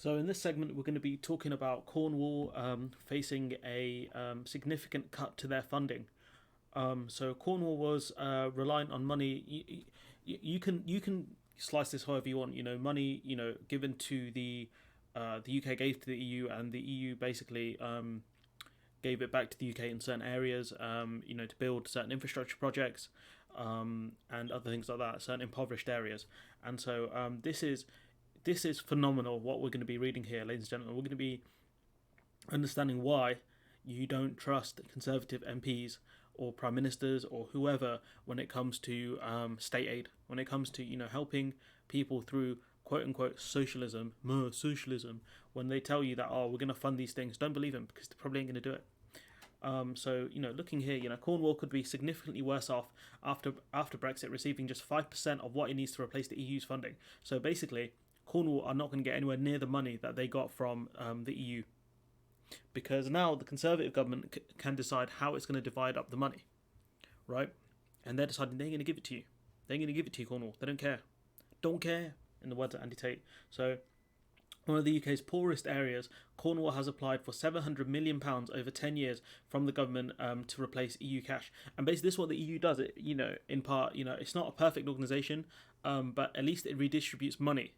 So in this segment, we're going to be talking about Cornwall facing a significant cut to their funding. So Cornwall was reliant on money. You can slice this however you want. Money given to the UK gave to the EU, and the EU basically gave it back to the UK in certain areas. To build certain infrastructure projects and other things like that, certain impoverished areas. And so this is phenomenal what we're going to be reading here, ladies and gentlemen. We're going to be understanding why you don't trust Conservative MPs or prime ministers or whoever when it comes to state aid, when it comes to helping people through quote unquote socialism, more socialism. When they tell you that we're going to fund these things, don't believe them because they probably ain't going to do it. Looking here, Cornwall could be significantly worse off after Brexit, receiving just 5% of what it needs to replace the EU's funding. So basically, Cornwall are not going to get anywhere near the money that they got from the EU, because now the Conservative government can decide how it's going to divide up the money, right? And they're deciding they're going to give it to you. They're going to give it to you, Cornwall. They don't care, in the words of Andy Tate. So, one of the UK's poorest areas, Cornwall has applied for £700 million over 10 years from the government to replace EU cash. And basically, this is what the EU does. It, in part, it's not a perfect organisation, but at least it redistributes money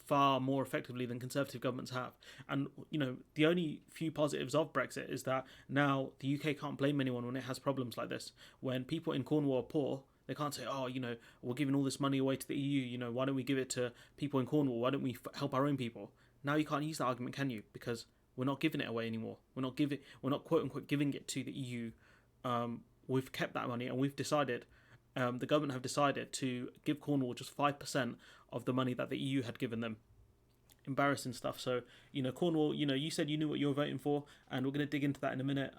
far more effectively than Conservative governments have. And the only few positives of Brexit is that now the UK can't blame anyone when it has problems like this. When people in Cornwall are poor, they can't say, we're giving all this money away to the EU, why don't we give it to people in Cornwall? Why don't we help our own people? Now you can't use that argument, can you? Because we're not giving it away anymore. We're not quote unquote giving it to the EU. We've kept that money, and we've decided, the government have decided to give Cornwall just 5% of the money that the EU had given them. Embarrassing stuff. So, Cornwall, you said you knew what you were voting for, and we're going to dig into that in a minute.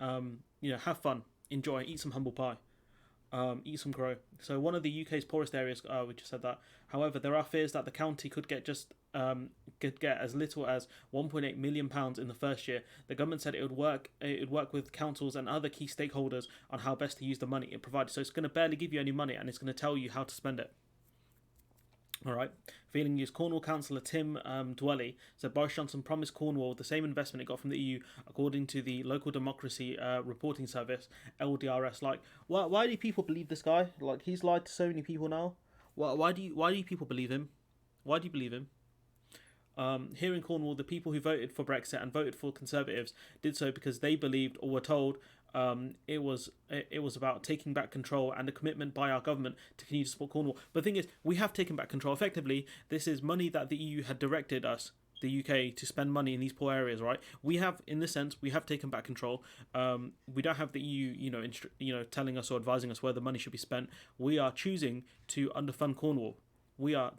Have fun, enjoy, eat some humble pie. Eat some crow. So one of the UK's poorest areas, we just said that. However, there are fears that the county could get as little as £1.8 million in the first year. The government said it would work with councils and other key stakeholders on how best to use the money it provided. So it's going to barely give you any money, and it's going to tell you how to spend it. All right. Feeling used. Cornwall councillor Tim Dwelly said Boris Johnson promised Cornwall the same investment it got from the EU, according to the local democracy reporting service LDRS. Like, why do people believe this guy? Like, he's lied to so many people now. Why do you people believe him? Why do you believe him? Here in Cornwall, the people who voted for Brexit and voted for Conservatives did so because they believed or were told it was about taking back control and a commitment by our government to continue to support Cornwall. But the thing is, we have taken back control. Effectively, this is money that the EU had directed us, the UK, to spend money in these poor areas, right? We have, in this sense, we have taken back control. We don't have the EU, telling us or advising us where the money should be spent. We are choosing to underfund Cornwall.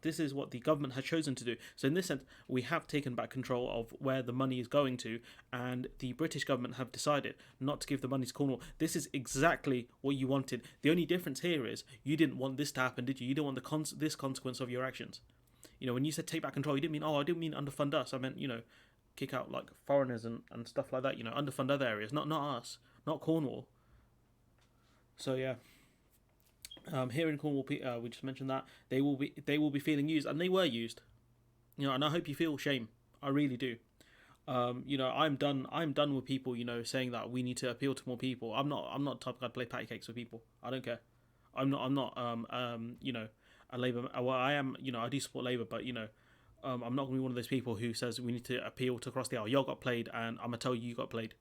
This is what the government has chosen to do. So in this sense, we have taken back control of where the money is going to, and the British government have decided not to give the money to Cornwall. This is exactly what you wanted. The only difference here is you didn't want this to happen, did you? You didn't want this consequence of your actions. When you said take back control, you didn't mean, I didn't mean underfund us. I meant, kick out like foreigners and stuff like that, underfund other areas, not us, not Cornwall. So yeah. Here in Cornwall, we just mentioned that they will be feeling used, and they were used. And I hope you feel shame. I really do. I'm done with people, saying that we need to appeal to more people. I'm not the type of guy to play patty cakes with people. I don't care. I'm not a Labour. Well, I am. I do support Labour, but I'm not going to be one of those people who says we need to appeal to across the aisle. You got played, and I'm gonna tell you got played.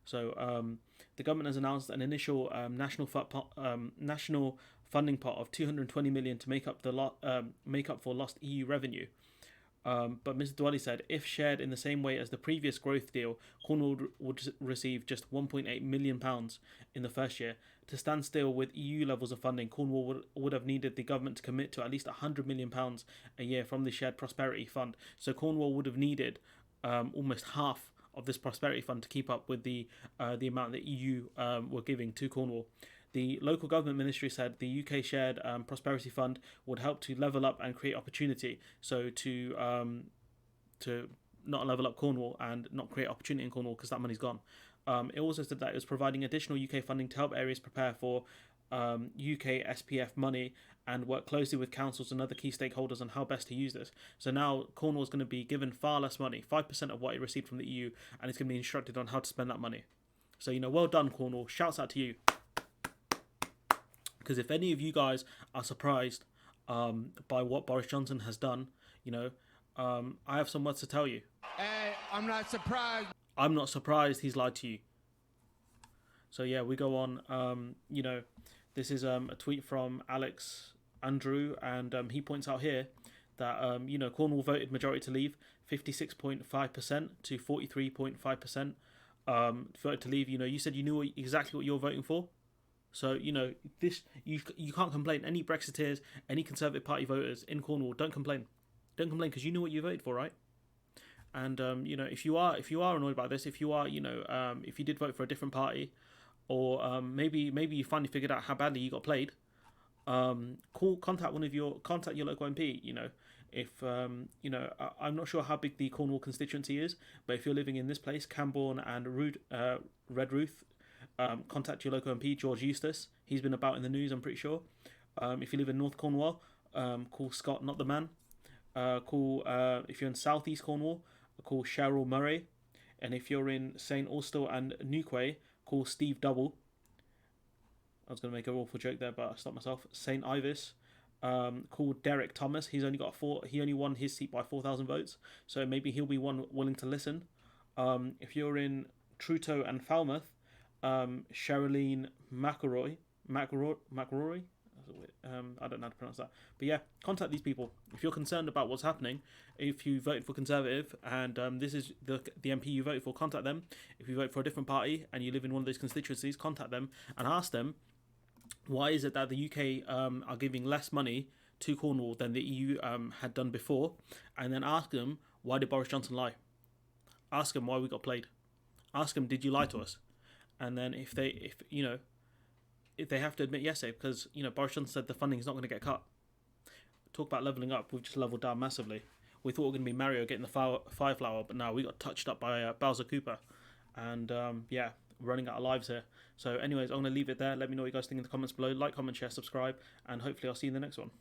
So the government has announced an initial national funding pot of 220 million to make up for lost EU revenue. But Mr. Dwelly said if shared in the same way as the previous growth deal, Cornwall would receive just £1.8 million in the first year. To stand still with EU levels of funding, Cornwall would have needed the government to commit to at least £100 million a year from the Shared Prosperity Fund. So Cornwall would have needed almost half of this prosperity fund to keep up with the amount that EU were giving to Cornwall. The local government ministry said the UK shared prosperity fund would help to level up and create opportunity. So to not level up Cornwall and not create opportunity in Cornwall because that money's gone. It also said that it was providing additional UK funding to help areas prepare for UK SPF money and work closely with councils and other key stakeholders on how best to use this. So now Cornwall is going to be given far less money, 5% of what it received from the EU, and it's going to be instructed on how to spend that money. So, well done, Cornwall. Shouts out to you. Because if any of you guys are surprised by what Boris Johnson has done, I have some words to tell you. Hey, I'm not surprised. I'm not surprised he's lied to you. So yeah, we go on. This is a tweet from Alex Andrew, and he points out here that Cornwall voted majority to leave, 56.5% to 43.5%. Voted to leave. You said you knew exactly what you were voting for. So this you can't complain. Any Brexiteers, any Conservative Party voters in Cornwall, don't complain. Don't complain because you know what you voted for, right? And if you are annoyed about this, if you are if you did vote for a different party, or maybe you finally figured out how badly you got played, contact your local MP. If I'm not sure how big the Cornwall constituency is, but if you're living in this place, Cambourne and Redruth, contact your local MP, George Eustace. He's been about in the news, I'm pretty sure. If you live in North Cornwall, call Scott, not the man. If you're in South East Cornwall, call Cheryl Murray. And if you're in St. Austell and Newquay, call Steve Double. I was going to make an awful joke there, but I stopped myself. St. Ivis, call Derek Thomas. He only won his seat by 4,000 votes, so maybe he'll be one willing to listen. If you're in Truto and Falmouth, Sherilyn McElroy, I don't know how to pronounce that, but yeah, contact these people if you're concerned about what's happening. If you voted for Conservative and this is the MP you voted for, contact them. If you vote for a different party and you live in one of those constituencies, contact them and ask them why is it that the UK are giving less money to Cornwall than the EU had done before, and then ask them why did Boris Johnson lie. Ask them why we got played. Ask them, did you lie to us? And then if they have to admit yes, because Boris Johnson said the funding is not going to get cut. Talk about levelling up, we've just levelled down massively. We thought we were going to be Mario getting the fire flower, but now we got touched up by Bowser Cooper, and running out of lives here. So anyways, I'm going to leave it there. Let me know what you guys think in the comments below. Like, comment, share, subscribe, and hopefully I'll see you in the next one.